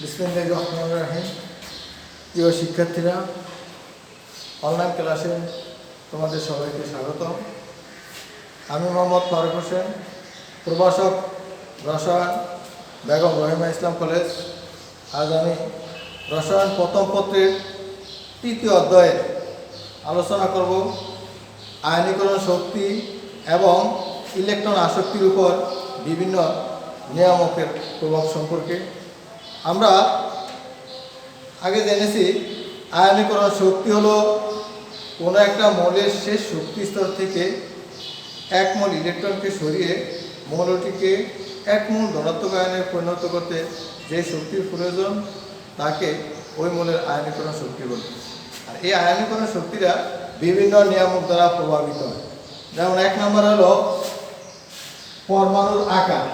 বিসমিল্লাহির রহমানির রহিম। প্রিয় শিক্ষার্থীরা, অনলাইন ক্লাসে তোমাদের সবাইকে স্বাগতম। আমি মোহাম্মদ ফারুক হোসেন, প্রভাষক, রসায়ন, বেগম রহিমা ইসলাম কলেজ। আজ আমি রসায়ন প্রথম পত্রের তৃতীয় অধ্যায়ে আলোচনা করব আয়নীকরণ শক্তি এবং ইলেকট্রন আসক্তির উপর বিভিন্ন নিয়ামকের প্রভাব সম্পর্কে। আমরা আগে জেনেছি আয়নীকরণ শক্তি হলো কোনো একটা মৌলের শেষ শক্তি স্তর থেকে এক মোল ইলেকট্রনকে সরিয়ে মৌলটিকে এক মোল ধনাত্মক আয়নে পরিণত করতে যে শক্তির প্রয়োজন তাকে ওই মৌলের আয়নীকরণ শক্তি বলে। আর এই আয়নীকরণ শক্তিরা বিভিন্ন নিয়ামক দ্বারা প্রভাবিত হয়। যেমন এক নম্বর হলো পরমাণুর আকার।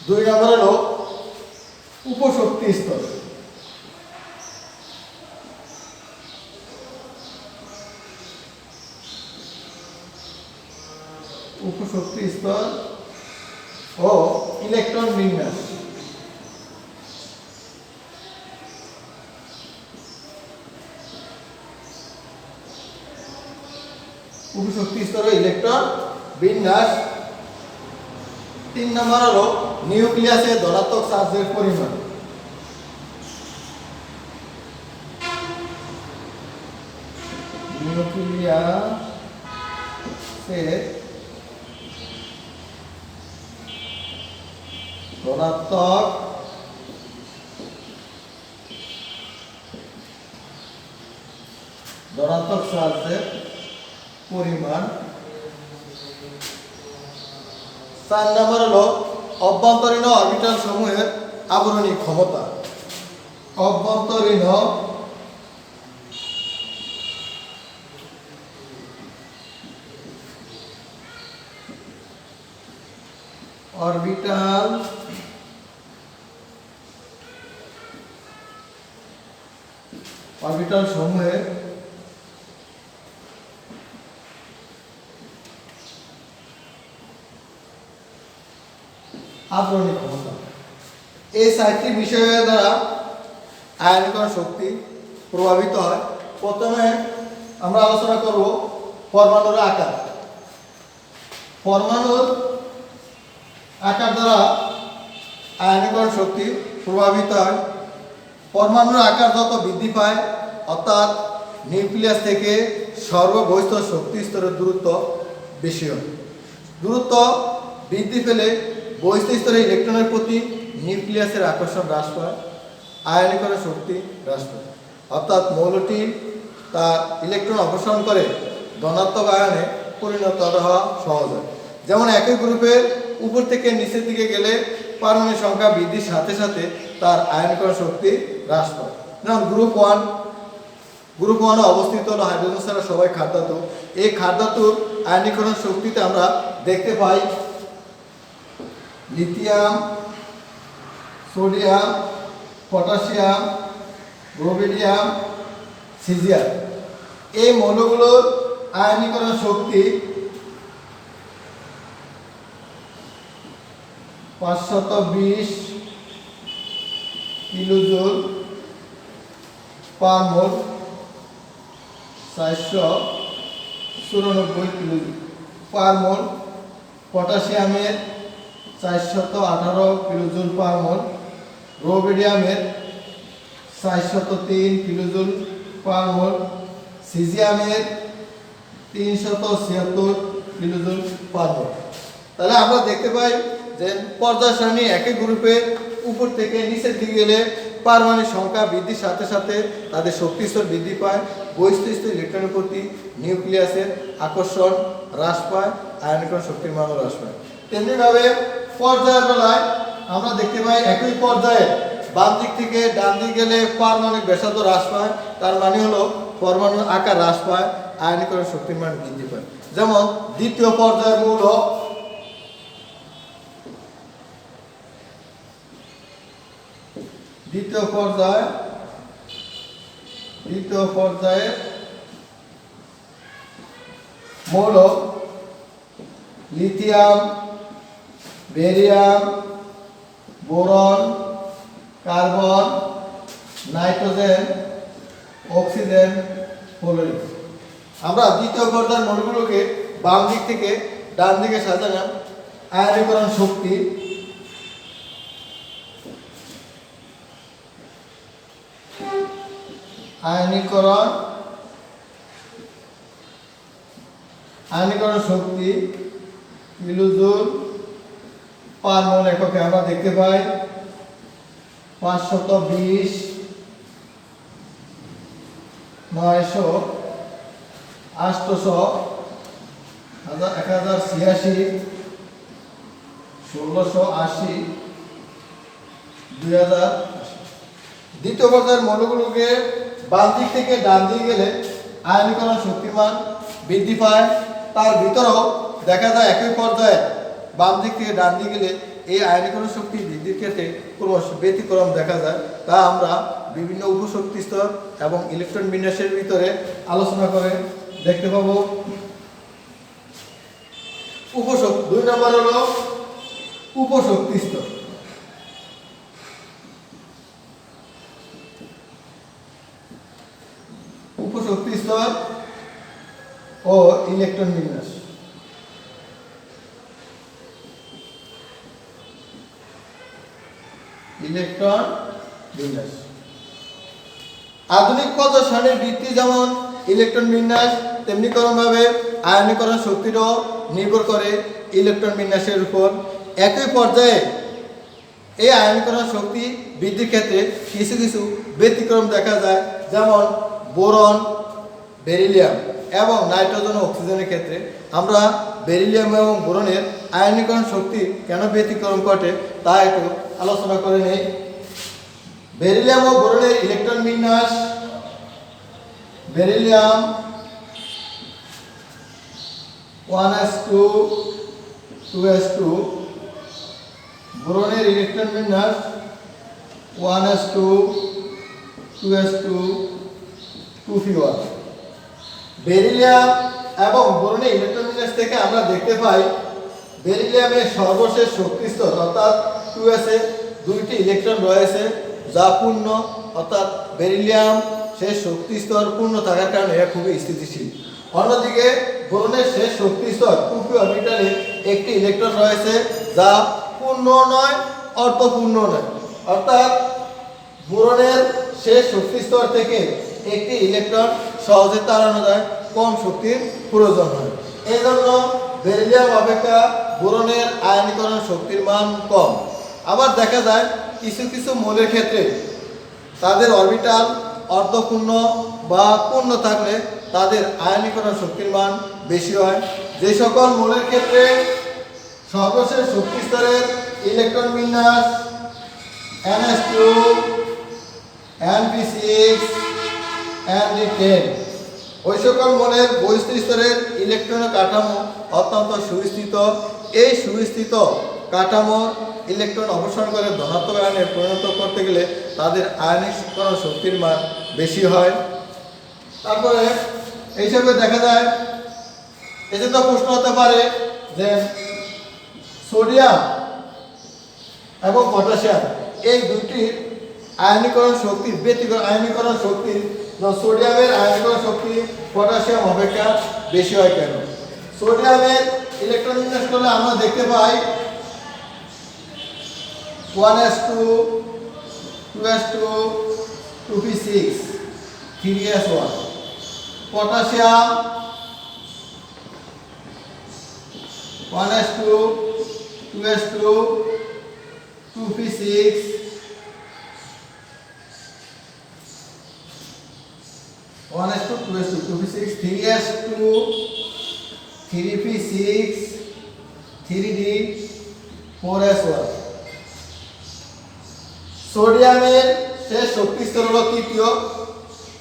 দুই নম্বর হলো উপশক্তি স্তর। উপশক্তি স্তর ও ইলেকট্রন বিন্যাস। উপশক্তি স্তর ও ইলেকট্রন বিন্যাস। তিন নম্বর হলো নিউক্লিয়াসে ধনাত্মক চার্জের পরিমাণ। নিউক্লিয়াসে ধনাত্মক চার্জের পরিমাণ। 4 নম্বর হলো অভ্যন্তরীণ অরবিটাল সমূহের আবরণী ক্ষমতা। অভ্যন্তরীণ অরবিটাল সমূহের আবরণী ক্ষমতা। এই 4টি বিষয়ের দ্বারা আয়নীকরণ শক্তি প্রভাবিত হয়। প্রথমে আমরা আলোচনা করব পরমাণুর আকার। পরমাণুর আকার দ্বারা আয়নীকরণ শক্তি প্রভাবিত হয়। পরমাণুর আকার যত বৃদ্ধি পায়, অর্থাৎ নিউক্লিয়াস থেকে সর্ববহিস্থ শক্তি স্তরের দূরত্ব বেশি হয়। দূরত্ব বৃদ্ধি পেলে বহিস্থ স্তরে ইলেকট্রনের প্রতি নিউক্লিয়াসের আকর্ষণ হ্রাস পায়, আয়নীকরণ শক্তি হ্রাস পায়। অর্থাৎ মৌলটি তার ইলেকট্রন অপসারণ করে ধনাত্মক আয়নে পরিণত হওয়া সহজ হয়। যেমন একই গ্রুপের উপর থেকে নিচের দিকে গেলে পারমাণবিক সংখ্যা বৃদ্ধির সাথে সাথে তার আয়নীকরণ শক্তি হ্রাস পায়। যেমন গ্রুপ ওয়ানে অবস্থিত হলো হাইড্রোজেন ছাড়া সবাই খাদ্যাতু। এই খাদ্যাতুর আয়নীকরণ শক্তিতে আমরা দেখতে পাই লিথিয়াম, সোডিয়াম, পটাশিয়াম, রোবেডিয়াম, সিজিয়াম। এই মৌলগুলোর আয়নীকরণ শক্তি 520 কিলোজুল পার মোল, 494 কিলোজুল পার মোল। পটাশিয়ামের 418 কিলোজুল পার মোল, রোবেডিয়ামের 403 কিলোজুল পার মোল, সিজিয়ামের 376 কিলোজুল পার মোল। তাহলে আমরা দেখতে পাই যে পর্যায় সারণী একই গ্রুপের উপর থেকে নিচের দিকে গেলে পারমাণবিক সংখ্যা বৃদ্ধির সাথে সাথে তাদের শক্তি স্তর বৃদ্ধি পায়, বহিস্থ স্তর ইলেকট্রনের প্রতি নিউক্লিয়াসের আকর্ষণ হ্রাস পায়, আয়নীকরণ শক্তির মানও হ্রাস পায়। তেমনিভাবে পর্যায়ের বেলায় আমরা দেখতে পাই একই পর্যায়ে বাম দিক থেকে ডান দিক গেলে পারমাণবিক ব্যাসার্ধ হ্রাস পায়, তার মানে হলো পরমাণুর আকার হ্রাস পায়, আয়নীকরণ শক্তির মান বৃদ্ধি পায়। যেমন দ্বিতীয় পর্যায়ের মূল দ্বিতীয় পর্যায়ে মৌল lithium, barium, boron, carbon, nitrogen, oxygen, fluorine. আমরা দ্বিতীয় পর্যায়ের মৌলগুলোকে বাম দিক থেকে ডান দিকে সাজালাম। আয়নীকরণ শক্তি, আয়নীকরণ শক্তি কিলোজুল পার মোল এককে আমরা দেখতে পাই 520, 900, 800, 1086, 1680, 2080। দ্বিতীয় পর্যায়ের মৌলগুলোকে বাম দিক থেকে ডান দিকে গেলে আয়নীকরণ শক্তিমান বৃদ্ধি পায়। তার ভিতরেও দেখা যায় একই পর্যায়ে বাম দিক থেকে ডান দিকে গেলে এই আয়নীকরণ শক্তি বৃদ্ধির ক্ষেত্রে ক্রমশ ব্যতিক্রম দেখা যায়। তা আমরা বিভিন্ন উপশক্তি স্তর এবং ইলেকট্রন বিন্যাসের ভিতরে আলোচনা করে দেখতে পাবো। উপশক্তি 2 নম্বর হলো উপশক্তি স্তর। উপশক্তি স্তর ও ইলেকট্রন বিন্যাস। ইলেকট্রন বিন্যাস আধুনিক পর্যায় সারণীর ভিত্তি যেমন ইলেকট্রন বিন্যাস, তেমনি ক্রমভাবে আয়নীকরণ শক্তিরও নির্ভর করে ইলেকট্রন বিন্যাসের উপর। একই পর্যায়ে এই আয়নীকরণ শক্তি বৃদ্ধির ক্ষেত্রে কিছু কিছু ব্যতিক্রম দেখা যায়, যেমন বোরন, বেরিলিয়াম এবং নাইট্রোজেন ও অক্সিজেনের ক্ষেত্রে। আমরা বেরিলিয়াম এবং বোরনের আয়নীকরণ শক্তি কেন ব্যতিক্রম ঘটে তা একটু আলোচনা করে নেই। বেরিলিয়াম ও বোরনের ইলেকট্রন বিন্যাস। বেরিলিয়াম 1s2 2s2, বোরনের ইলেকট্রন বিন্যাস 1s2 2s2 2p1। বেরিলিয়াম এবং বোরনের ইলেকট্রন বিন্যাস থেকে আমরা দেখতে পাই বেরিলিয়ামের সর্বশেষ শক্তি স্তর অর্থাৎ 2s এ 2টি ইলেকট্রন রয়েছে যা পূর্ণ, অর্থাৎ বেরিলিয়াম শেষ শক্তি স্তর পূর্ণ থাকার কারণে এরা খুবই স্থিতিশীল। অন্যদিকে বোরনের শেষ শক্তি স্তর 2p অরবিটালে একটি ইলেকট্রন রয়েছে যা পূর্ণ নয়, অর্ধপূর্ণ নয়, অর্থাৎ বোরনের শেষ শক্তি স্তর থেকে একটি ইলেকট্রন সহজে তাড়ানো যায়, কম শক্তির প্রয়োজন হয়। এই জন্য বেরিলিয়াম অপেক্ষা বোরনের আয়নীকরণ শক্তির মান কম। আবার দেখা যায় কিছু কিছু মৌলের ক্ষেত্রে তাদের অরবিটাল অর্ধপূর্ণ বা পূর্ণ থাকলে তাদের আয়নীকরণ শক্তির মান বেশি হয়। যে সকল মৌলের ক্ষেত্রে সর্বশেষ শক্তি স্তরের ইলেকট্রন বিন্যাস ns2 np6 nd10, ওই সকল মৌলের বহিস্থ স্তরের ইলেকট্রনের কাঠামো অত্যন্ত সুস্থিত। এই সুস্থিত কাঠামোর ইলেকট্রন অপসারণ করে ধনাত্মক আয়নে পরিণত করতে গেলে তাদের আয়নীকরণ শক্তির মান বেশি হয়। তারপরে এইসবে দেখা যায়, এতে তো প্রশ্ন হতে পারে যে সোডিয়াম এবং পটাশিয়াম এই দুটির আয়নীকরণ শক্তির ব্যতিক্রম। আয়নীকরণ শক্তি সোডিয়ামের আয়নীকরণ শক্তি পটাশিয়াম অপেক্ষা বেশি হয় কেন? সোডিয়ামের ইলেকট্রন বিন্যাস করলে আমরা দেখতে পাই 1s2 2s2 2p6 3s1। Potassium 1s2 2s2 2p6 1s2 2s2 2p6 3s2 3p6 3d 4s1। সোডিয়ামের শেষ শক্তি স্তর হলো তৃতীয়,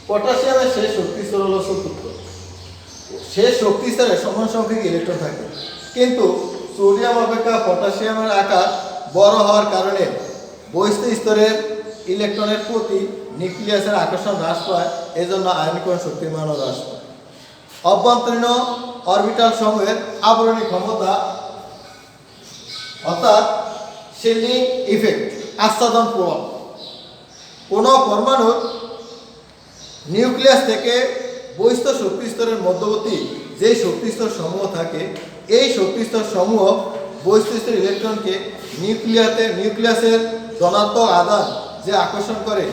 পটাশিয়ামের শেষ শক্তি স্তর হলো চতুর্থ। শেষ শক্তি স্তরে সমান সংখ্যক ইলেকট্রন থাকে, কিন্তু সোডিয়াম অপেক্ষা পটাশিয়ামের আকার বড় হওয়ার কারণে বহিস্থ স্তরের ইলেকট্রনের প্রতি নিউক্লিয়াসের আকর্ষণ হ্রাস পায়, এজন্য আয়নীকরণ শক্তির মানও হ্রাস পায়। অভ্যন্তরীণ অরবিটাল সমূহের আবরণী ক্ষমতা অর্থাৎ শিল্ডিং ইফেক্ট, আচ্ছাদন প্রভাব। কোনো পরমাণুর নিউক্লিয়াস থেকে বহিস্থ শক্তি স্তরের মধ্যবর্তী যে শক্তি স্তর সমূহ থাকে, এই শক্তি স্তর সমূহ বহিস্থ স্তরের ইলেকট্রনকে নিউক্লিয়াসের ধনাত্মক আধান যে আকর্ষণ করে,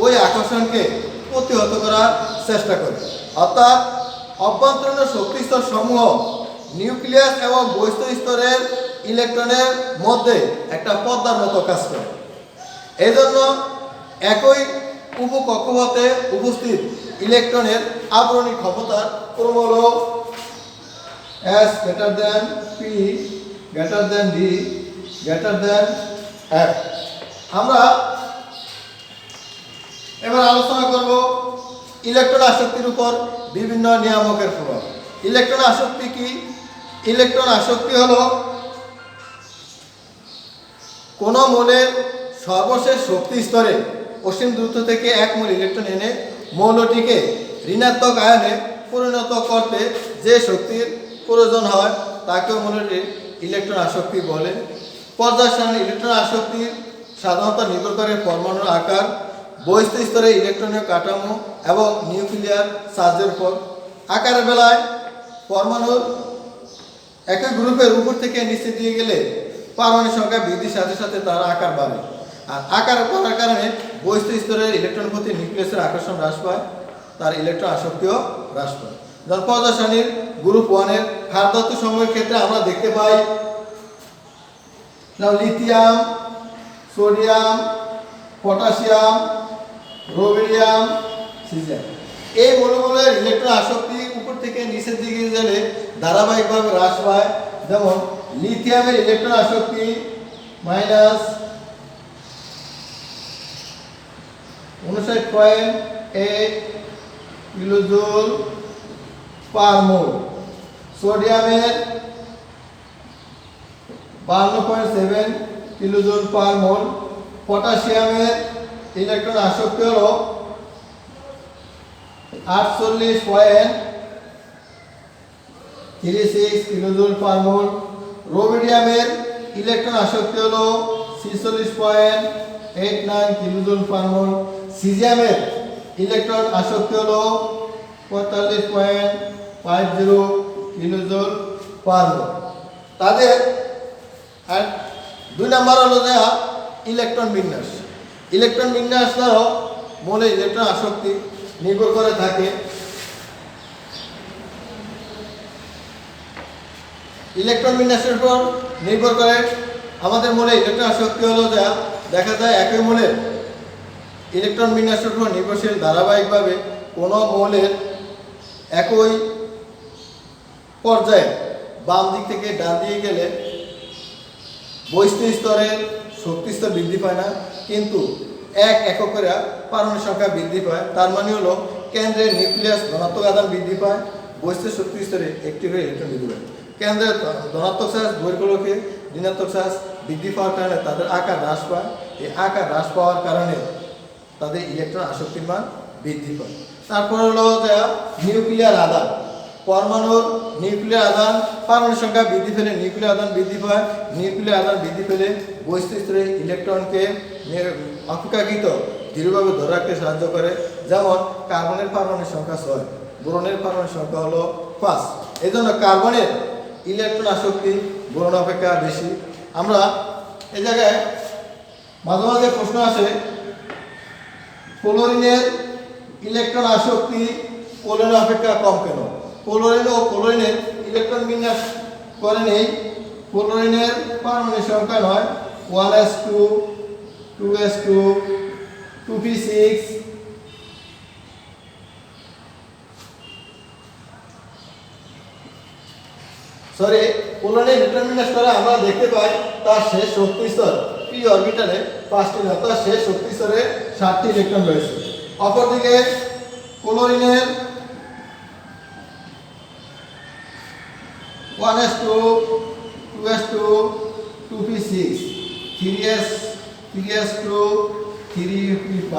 ওই আকর্ষণকে প্রতিহত করার চেষ্টা করে। অর্থাৎ অভ্যন্তরীণ শক্তি স্তর সমূহ নিউক্লিয়াস এবং বহিস্থ স্তরের ইলেকট্রনের মধ্যে একটা পর্দার মতো কাজ করে। এই জন্য একই উপকক্ষপথে উপস্থিত ইলেকট্রনের আবরণী ক্ষমতার ক্রম হল S greater than P greater than D greater than F। আমরা এবার আলোচনা করব ইলেকট্রন আসক্তির উপর বিভিন্ন নিয়ামকের প্রভাব। ইলেকট্রন আসক্তি কি? ইলেকট্রন আসক্তি হলো কোন মৌলের সর্বশেষ শক্তি স্তরে অসীম দূরত্ব থেকে এক মোল ইলেকট্রন এনে মৌলটিকে ঋণাত্মক আয়নে পরিণত করতে যে শক্তির প্রয়োজন হয় তাকেও মৌলটির ইলেকট্রন আসক্তি বলে। পর্যায় সারণী ইলেকট্রন আসক্তি সাধারণত নির্ভর করে পরমাণুর আকার, বহিস্থ স্তরে ইলেকট্রনের কাঠামো এবং নিউক্লিয়ার চার্জের উপর। আকারের বেলায় পরমাণুর একই গ্রুপের উপর থেকে নিচে দিয়ে গেলে পারমাণবিক সংখ্যা বৃদ্ধির সাথে সাথে তার আকার বাড়ে, আর আকার বাড়ার কারণে বহিস্থ স্তরের ইলেকট্রনের প্রতি নিউক্লিয়াসের আকর্ষণ হ্রাস পায়, তার ইলেকট্রন আসক্তিও হ্রাস পায়। যেমন পর্যায় সারণীর গ্রুপ 1-এর ক্ষার ধাতু সমূহের ক্ষেত্রে আমরা দেখতে পাই লিথিয়াম, সোডিয়াম, পটাশিয়াম, রোবেরিয়াম, সিজিয়াম। এই মৌলগুলোর ইলেকট্রন আসক্তি উপর থেকে নিচের দিকে গেলে ধারাবাহিকভাবে হ্রাস পায়। যেমন লিথিয়ামের ইলেকট্রন আসক্তি -59.8 কিলোজুল পার মোল, সোডিয়ামের 52.7 কিলোজুল পার মোল, পটাশিয়ামের ইলেকট্রন আসক্তি হল 48.36 কিলোজুল পার মোল, রোবেরিয়ামের ইলেকট্রন আসক্তি হল 46.89 কিলোজুল পার মোল, সিজিয়ামের ইলেকট্রন আসক্তি হল 45.50 কিলোজুল পার মোল। তাদের আর 2 নম্বর হলো যে ইলেকট্রন বিন্যাস। ইলেকট্রন বিন্যাস দ্বারা মৌলের ইলেকট্রন আসক্তি নির্ভর করে থাকে। ইলেকট্রন বিন্যাসের উপর নির্ভর করে আমাদের মৌলের ইলেকট্রন আসক্তি হলো যা দেখা যায় একই মৌলের ইলেকট্রন বিন্যাসের উপর নির্ভরশীল ধারাবাহিকভাবে কোনো মৌলের একই পর্যায়ে বাম দিক থেকে ডান দিকে গেলে বহিস্থ স্তরের শক্তি স্তর বৃদ্ধি পায় না, কিন্তু এক এককের পারমাণবিক সংখ্যা বৃদ্ধি পায়। তার মানে হলো কেন্দ্রের নিউক্লিয়াস ধনাত্মক আধান বৃদ্ধি পায়, বহিস্থ শক্তি স্তরে একটি করে ইলেকট্রন বৃদ্ধি পায়। কেন্দ্রের ধনাত্মক চার্জ বহির্গোলকে ঋণাত্মক চার্জ বৃদ্ধি পাওয়ার কারণে তাদের আকার হ্রাস পায়। এই আকার হ্রাস পাওয়ার কারণে তাদের ইলেকট্রন আসক্তির মান বৃদ্ধি পায়। তারপর হলো যে নিউক্লিয়ার আধান। পরমাণুর নিউক্লিয়ার আধান পারমাণবিক সংখ্যা বৃদ্ধি পেলে নিউক্লিয়ার আধান বৃদ্ধি পায়। নিউক্লিয়ার আধান বৃদ্ধি পেলে বহিস্থ স্তরে ইলেকট্রনকে অপেক্ষাকৃত দৃঢ়ভাবে ধরে রাখতে সাহায্য করে। যেমন কার্বনের পারমাণবিক সংখ্যা 6, বোরনের পারমাণবিক সংখ্যা হলো 5। এই জন্য কার্বনের ইলেকট্রন আসক্তি বোরন অপেক্ষা বেশি। আমরা এই জায়গায় মাঝে মাঝে প্রশ্ন আসে, ক্লোরিনের ইলেকট্রন আসক্তি ক্লোরিন অপেক্ষা কম কেন? ক্লোরিন ও ক্লোরিনের ইলেকট্রন বিন্যাস করে নেই। ক্লোরিনের পারমাণবিক সংখ্যা নয় 1s2, 2s2, 2p6, ক্লোরিনের ইলেকট্রন বিন্যাস করে আমরা দেখতে পাই তার শেষ শক্তি স্তর p অরবিটালে 5টি নয়, তার শেষ শক্তি স্তরে 7টি ইলেকট্রন রয়েছে। অপরদিকে ক্লোরিনের 1s2, 2s2, 2p6, 3s2, 3p5।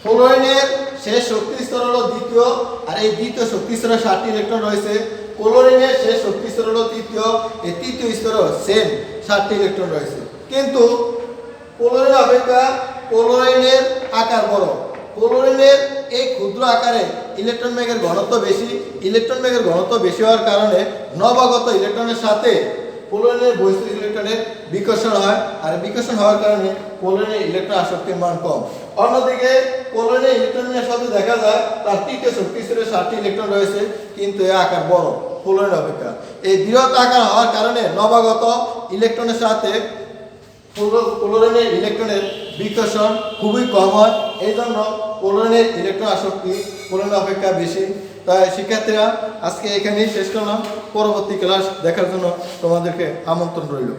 ক্লোরিনের শেষ শক্তি স্তর হলো দ্বিতীয়, আর এই দ্বিতীয় শক্তি স্তরে 7টি ইলেকট্রন রয়েছে। ক্লোরিনের শেষ শক্তি স্তর হলো তৃতীয়, এই তৃতীয় স্তরে সেম 7টি ইলেকট্রন রয়েছে। কিন্তু ক্লোরিন অপেক্ষা ক্লোরিনের আকার বড়। ক্লোরিনের এই ক্ষুদ্র আকারে ইলেকট্রন বেগের ঘনত্ব বেশি। ইলেকট্রন বেগের ঘনত্ব বেশি হওয়ার কারণে নবাগত ইলেকট্রনের সাথে ক্লোরিনের বহিস্থিত ইলেকট্রনের বিকর্ষণ হয়, আর বিকর্ষণ হওয়ার কারণে ক্লোরিনের ইলেকট্রন আসক্তির মান কম। অন্যদিকে ক্লোরিনের ইলেকট্রনের সাথে দেখা যায় তার তৃতীয় শক্তি স্তরে 7টি ইলেকট্রন রয়েছে, কিন্তু এর আকার বড় ক্লোরিন অপেক্ষা। এই বৃহৎ আকার হওয়ার কারণে নবাগত ইলেকট্রনের সাথে ক্লোরিনের ইলেকট্রনের বিকর্ষণ খুবই কম হয়। এই জন্য ক্লোরিনের ইলেকট্রন আসক্তি ক্লোরিন অপেক্ষা বেশি। তাই শিক্ষার্থীরা, আজকে এখানেই শেষ করলাম। পরবর্তী ক্লাস দেখার জন্য তোমাদেরকে আমন্ত্রণ রইল।